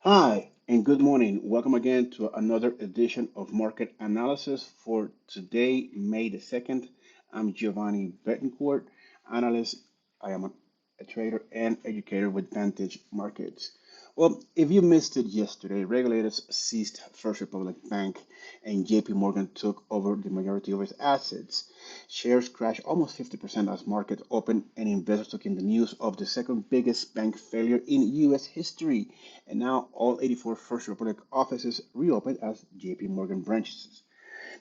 Hi, and good morning. Welcome again to another edition of Market Analysis for today, May the 2nd. I'm Giovanni Betancourt, analyst. I am a trader and educator with Vantage Markets. Well, if you missed it yesterday, regulators seized First Republic Bank and JP Morgan took over the majority of its assets. Shares crashed almost 50% as markets opened, and investors took in the news of the second biggest bank failure in U.S. history. And now all 84 First Republic offices reopened as JP Morgan branches.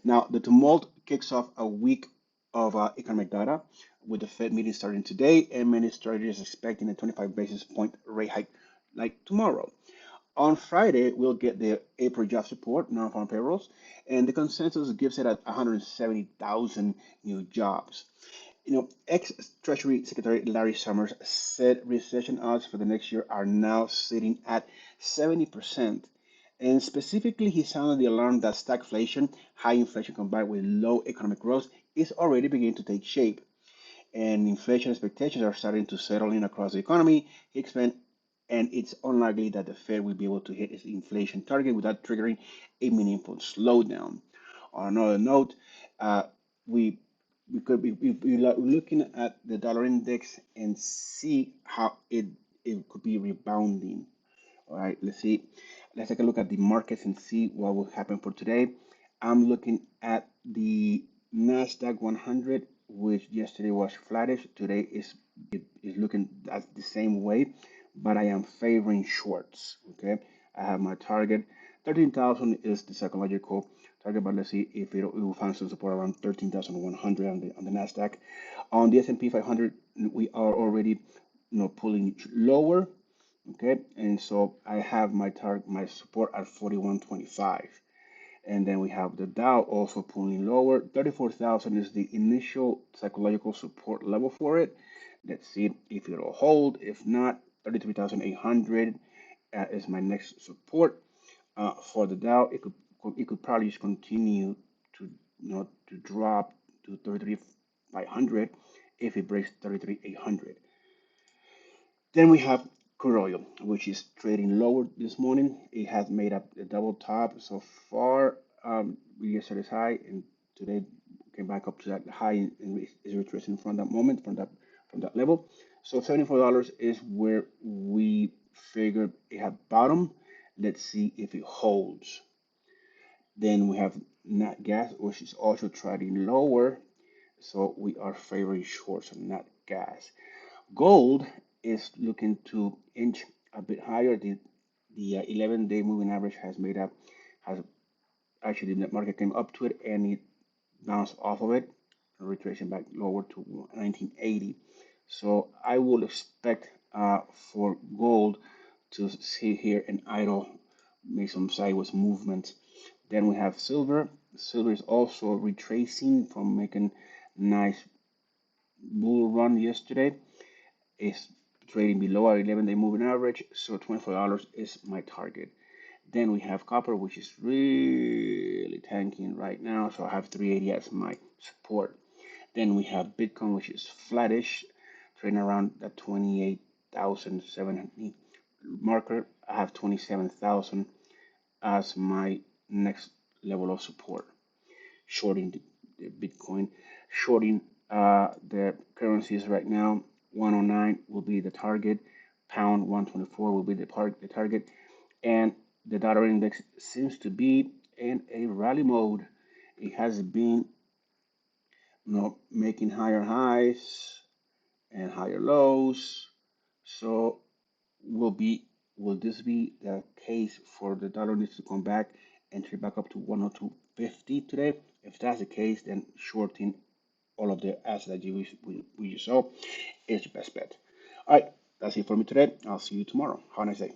Now, the tumult kicks off a week of economic data, with the Fed meeting starting today, and many strategists expecting a 25 basis point rate hike like tomorrow. On Friday, we'll get the April jobs report, non-farm payrolls, and the consensus gives it at 170,000 new jobs. Ex-Treasury Secretary Larry Summers said recession odds for the next year are now sitting at 70%. And specifically, he sounded the alarm that stagflation, high inflation combined with low economic growth, is already beginning to take shape. And inflation expectations are starting to settle in across the economy. He explained, and it's unlikely that the Fed will be able to hit its inflation target without triggering a meaningful slowdown. On another note, uh, we we could be looking at the dollar index and see how it could be rebounding. All right, let's see. Let's take a look at the markets and see what will happen for today. I'm looking at the Nasdaq 100, which yesterday was flattish. Today is looking at the same way, but I am favoring shorts. Okay, I have my target. 13,000 is the psychological target, but let's see if it will find some support around 13,100 on the Nasdaq. On the S&P 500, we are already pulling lower. Okay, and so I have my target, my support at 41.25, and then we have the Dow also pulling lower. 34,000 is the initial psychological support level for it. Let's see if it'll hold. If not, 33,800 is my next support for the Dow. It could probably just continue to to drop to 33,500 if it breaks 33,800. Then we have crude oil, which is trading lower this morning. It has made up a double top so far. Yesterday's high and today came back up to that high and is retracing from that moment, from that level. So $74 is where we figured it had bottom. Let's see if it holds. Then we have Nat Gas, which is also trading lower. So we are favoring shorts on Nat Gas. Gold is looking to inch a bit higher. The 11-day moving average has actually the market came up to it and it bounced off of it, retracing back lower to 1980. So I will expect for gold to see here an idle, make some sideways movement. Then we have silver. Silver is also retracing from making nice bull run yesterday. It's trading below our 11-day moving average, so $24 is my target. Then we have copper, which is really tanking right now, so I have 380 as my support. Then we have Bitcoin, which is flattish, trading around that 28,700 marker. I have 27,000 as my next level of support. Shorting the Bitcoin, shorting the currencies right now. 109 will be the target. Pound 124 will be the target, and the dollar index seems to be in a rally mode. It has been, making higher highs and higher lows. So will be will this be the case for the dollar needs to come back and trade back up to 102.50 today? If that's the case, then shorting all of the assets that we just saw is your best bet. All right, that's it for me today. I'll see you tomorrow. Have a nice day.